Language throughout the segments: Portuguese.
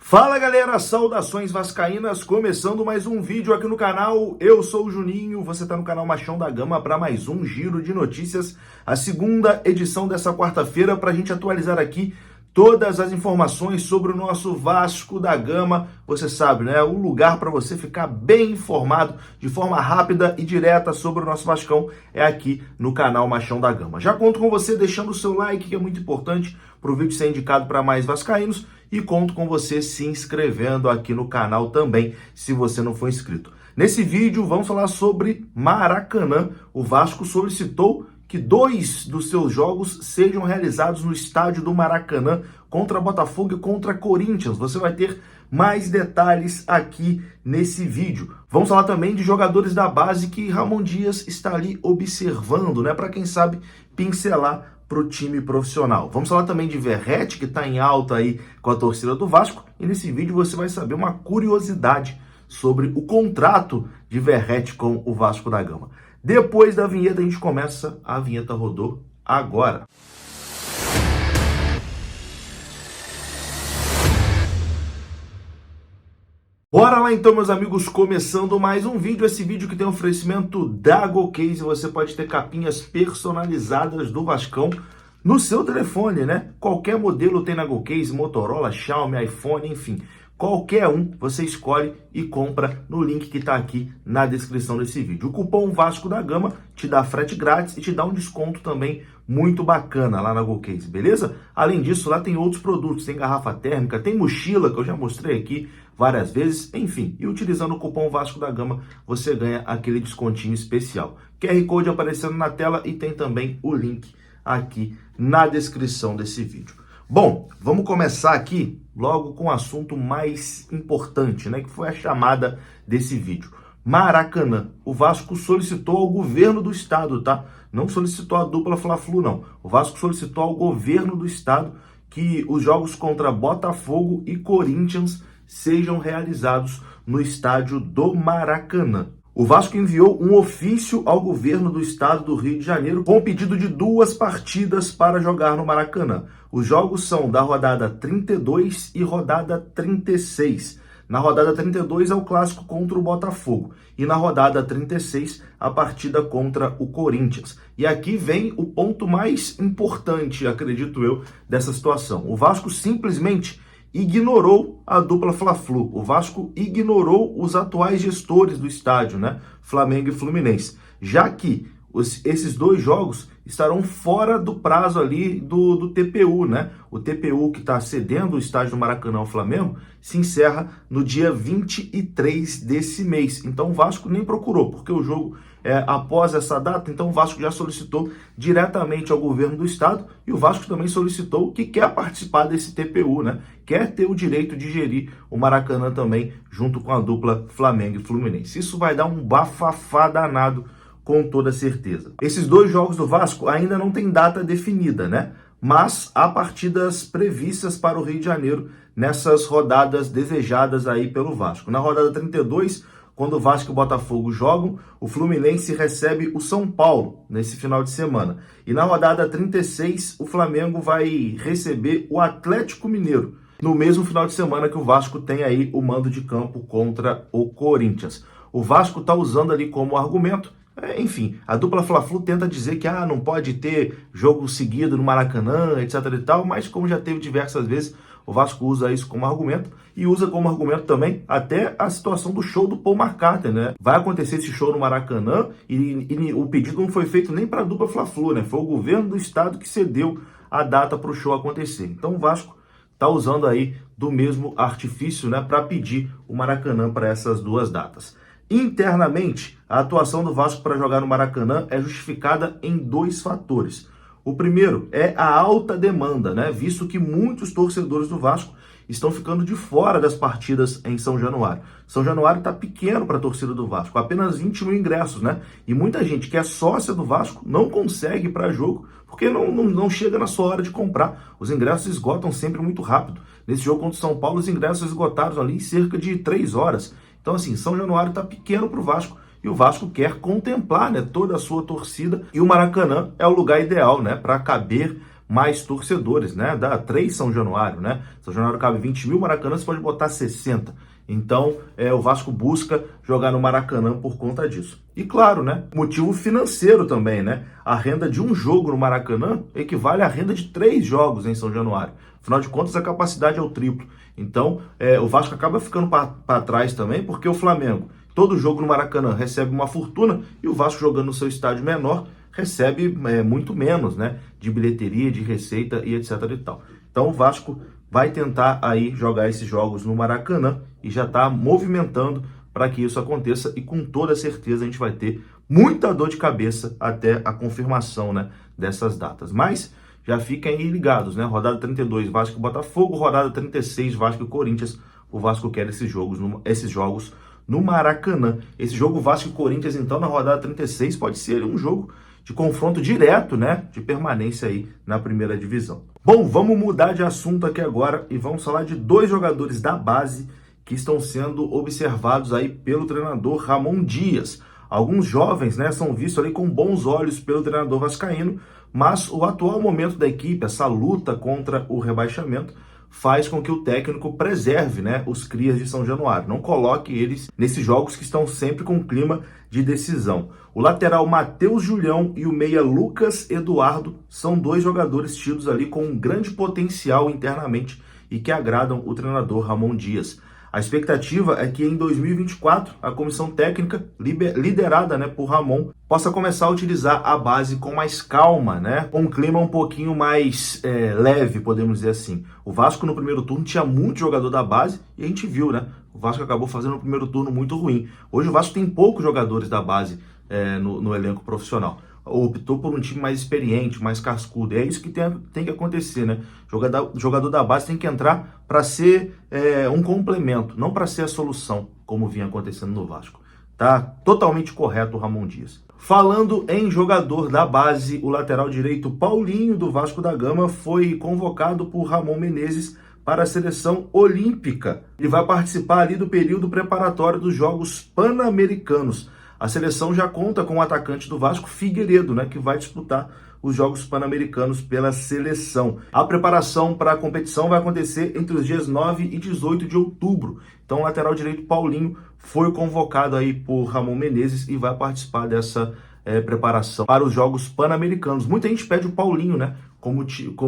Fala galera, saudações vascaínas, começando mais um vídeo aqui no canal. Eu sou o Juninho, você está no canal Machão da Gama para mais um giro de notícias, a segunda edição dessa quarta-feira, para a gente atualizar aqui todas as informações sobre o nosso Vasco da Gama. Você sabe, né? O lugar para você ficar bem informado de forma rápida e direta sobre o nosso Vascão é aqui no canal Machão da Gama. Já conto com você deixando o seu like, que é muito importante para o vídeo ser indicado para mais vascaínos, e conto com você se inscrevendo aqui no canal também, se você não for inscrito. Nesse vídeo vamos falar sobre Maracanã. O Vasco solicitou que 2 dos seus jogos sejam realizados no estádio do Maracanã, contra Botafogo e contra Corinthians. Você vai ter mais detalhes aqui nesse vídeo. Vamos falar também de jogadores da base que Ramon Dias está ali observando, né? Para quem sabe pincelar para o time profissional. Vamos falar também de Verratti, que está em alta aí com a torcida do Vasco. E nesse vídeo você vai saber uma curiosidade sobre o contrato de Verratti com o Vasco da Gama. Depois da vinheta a gente começa. A vinheta rodou agora. Bora lá então, meus amigos, começando mais um vídeo. Esse vídeo que tem oferecimento da GoCase. Você pode ter capinhas personalizadas do Vascão no seu telefone, né? Qualquer modelo tem na GoCase, Motorola, Xiaomi, iPhone, enfim. Qualquer um você escolhe e compra no link que está aqui na descrição desse vídeo. O cupom Vasco da Gama te dá frete grátis e te dá um desconto também muito bacana lá na GoCase, beleza? Além disso, lá tem outros produtos, tem garrafa térmica, tem mochila que eu já mostrei aqui várias vezes, enfim. E utilizando o cupom Vasco da Gama, você ganha aquele descontinho especial. QR Code aparecendo na tela e tem também o link aqui na descrição desse vídeo. Bom, vamos começar aqui logo com o assunto mais importante, né, que foi a chamada desse vídeo. Maracanã. O Vasco solicitou ao governo do estado, tá? Não solicitou a dupla Fla-Flu, não. O Vasco solicitou ao governo do estado que os jogos contra Botafogo e Corinthians sejam realizados no estádio do Maracanã. O Vasco enviou um ofício ao governo do estado do Rio de Janeiro com o pedido de 2 partidas para jogar no Maracanã. Os jogos são da rodada 32 e rodada 36. Na rodada 32 é o clássico contra o Botafogo e na rodada 36 a partida contra o Corinthians. E aqui vem o ponto mais importante, acredito eu, dessa situação. O Vasco simplesmente ignorou a dupla Fla-Flu. O Vasco ignorou os atuais gestores do estádio, né? Flamengo e Fluminense, já que esses 2 jogos estarão fora do prazo ali do TPU, né? O TPU que está cedendo o estádio do Maracanã ao Flamengo se encerra no dia 23 desse mês. Então o Vasco nem procurou, porque o jogo é após essa data, então o Vasco já solicitou diretamente ao governo do estado e o Vasco também solicitou que quer participar desse TPU, né? Quer ter o direito de gerir o Maracanã também junto com a dupla Flamengo e Fluminense. Isso vai dar um bafafá danado, com toda certeza. Esses 2 jogos do Vasco ainda não tem data definida, né? Mas há partidas previstas para o Rio de Janeiro nessas rodadas desejadas aí pelo Vasco. Na rodada 32, quando o Vasco e o Botafogo jogam, o Fluminense recebe o São Paulo nesse final de semana. E na rodada 36, o Flamengo vai receber o Atlético Mineiro, no mesmo final de semana que o Vasco tem aí o mando de campo contra o Corinthians. O Vasco está usando ali como argumento, enfim, a dupla Fla-Flu tenta dizer que não pode ter jogo seguido no Maracanã, etc e tal, mas como já teve diversas vezes, o Vasco usa isso como argumento e usa como argumento também até a situação do show do Paul McCartney, né? Vai acontecer esse show no Maracanã e o pedido não foi feito nem para a dupla Fla-Flu, né? Foi o governo do estado que cedeu a data para o show acontecer. Então o Vasco está usando aí do mesmo artifício, né, para pedir o Maracanã para essas 2 datas. Internamente, a atuação do Vasco para jogar no Maracanã é justificada em 2 fatores. O primeiro é a alta demanda, né? Visto que muitos torcedores do Vasco estão ficando de fora das partidas em São Januário. São Januário está pequeno para a torcida do Vasco, apenas 20 mil ingressos, né? E muita gente que é sócia do Vasco não consegue ir para jogo porque não chega na sua hora de comprar. Os ingressos esgotam sempre muito rápido. Nesse jogo contra o São Paulo, os ingressos esgotaram ali em cerca de 3 horas. Então, assim, São Januário está pequeno para o Vasco e o Vasco quer contemplar, né, toda a sua torcida. E o Maracanã é o lugar ideal, né, para caber mais torcedores, né? Dá 3 São Januário, né? São Januário cabe 20 mil, Maracanã você pode botar 60. Então, o Vasco busca jogar no Maracanã por conta disso. E claro, né? Motivo financeiro também, né? A renda de um jogo no Maracanã equivale à renda de 3 jogos em São Januário. Afinal de contas, a capacidade é o triplo. Então, o Vasco acaba ficando para trás também, porque o Flamengo, todo jogo no Maracanã, recebe uma fortuna e o Vasco jogando no seu estádio menor recebe muito menos, né? De bilheteria, de receita e etc e tal. Então, o Vasco vai tentar aí jogar esses jogos no Maracanã e já está movimentando para que isso aconteça e com toda certeza a gente vai ter muita dor de cabeça até a confirmação, né, dessas datas. Mas já fiquem aí ligados, né? Rodada 32, Vasco e Botafogo, rodada 36, Vasco e Corinthians. O Vasco quer esses jogos no Maracanã. Esse jogo Vasco e Corinthians, então, na rodada 36 pode ser um jogo de confronto direto, né, de permanência aí na primeira divisão. Bom, vamos mudar de assunto aqui agora e vamos falar de 2 jogadores da base que estão sendo observados aí pelo treinador Ramon Dias. Alguns jovens, né, são vistos ali com bons olhos pelo treinador vascaíno, mas o atual momento da equipe, essa luta contra o rebaixamento, faz com que o técnico preserve, né, os crias de São Januário, não coloque eles nesses jogos que estão sempre com clima de decisão. O lateral Matheus Julião e o meia Lucas Eduardo são 2 jogadores tidos ali com um grande potencial internamente e que agradam o treinador Ramon Dias. A expectativa é que em 2024 a comissão técnica, liderada, né, por Ramon, possa começar a utilizar a base com mais calma, né, com um clima um pouquinho mais leve, podemos dizer assim. O Vasco no primeiro turno tinha muito jogador da base e a gente viu, né, o Vasco acabou fazendo um primeiro turno muito ruim. Hoje o Vasco tem poucos jogadores da base no elenco profissional. Optou por um time mais experiente, mais cascudo. E é isso que tem que acontecer, né? Jogador da base tem que entrar para ser um complemento, não para ser a solução, como vinha acontecendo no Vasco. Tá totalmente correto o Ramon Dias. Falando em jogador da base, o lateral direito Paulinho, do Vasco da Gama, foi convocado por Ramon Menezes para a seleção olímpica. Ele vai participar ali do período preparatório dos Jogos Pan-Americanos. A seleção já conta com o atacante do Vasco, Figueiredo, né, que vai disputar os Jogos Pan-Americanos pela seleção. A preparação para a competição vai acontecer entre os dias 9 e 18 de outubro. Então, o lateral direito Paulinho foi convocado aí por Ramon Menezes e vai participar dessa preparação para os Jogos Pan-Americanos. Muita gente pede o Paulinho, né, como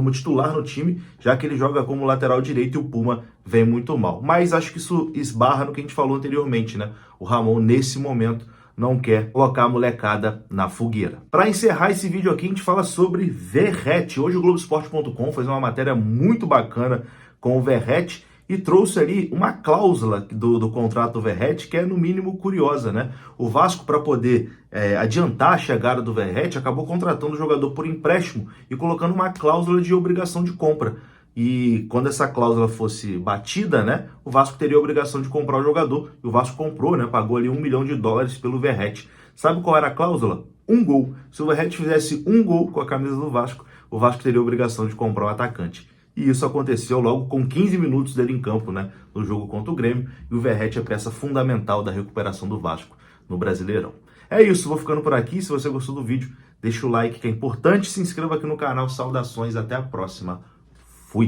titular no time, já que ele joga como lateral direito e o Puma vem muito mal. Mas acho que isso esbarra no que a gente falou anteriormente, né? O Ramon, nesse momento, não quer colocar a molecada na fogueira. Para encerrar esse vídeo aqui, a gente fala sobre Verratti. Hoje o Globoesporte.com fez uma matéria muito bacana com o Verratti e trouxe ali uma cláusula do contrato do Verratti que é no mínimo curiosa, né? O Vasco, para poder adiantar a chegada do Verratti, acabou contratando o jogador por empréstimo e colocando uma cláusula de obrigação de compra. E quando essa cláusula fosse batida, né, o Vasco teria a obrigação de comprar o jogador. E o Vasco comprou, né, pagou ali $1 milhão pelo Verratti. Sabe qual era a cláusula? 1 gol. Se o Verratti fizesse 1 gol com a camisa do Vasco, o Vasco teria a obrigação de comprar o atacante. E isso aconteceu logo com 15 minutos dele em campo, né, no jogo contra o Grêmio. E o Verratti é peça fundamental da recuperação do Vasco no Brasileirão. É isso, vou ficando por aqui. Se você gostou do vídeo, deixa o like que é importante. Se inscreva aqui no canal. Saudações, até a próxima. Fui!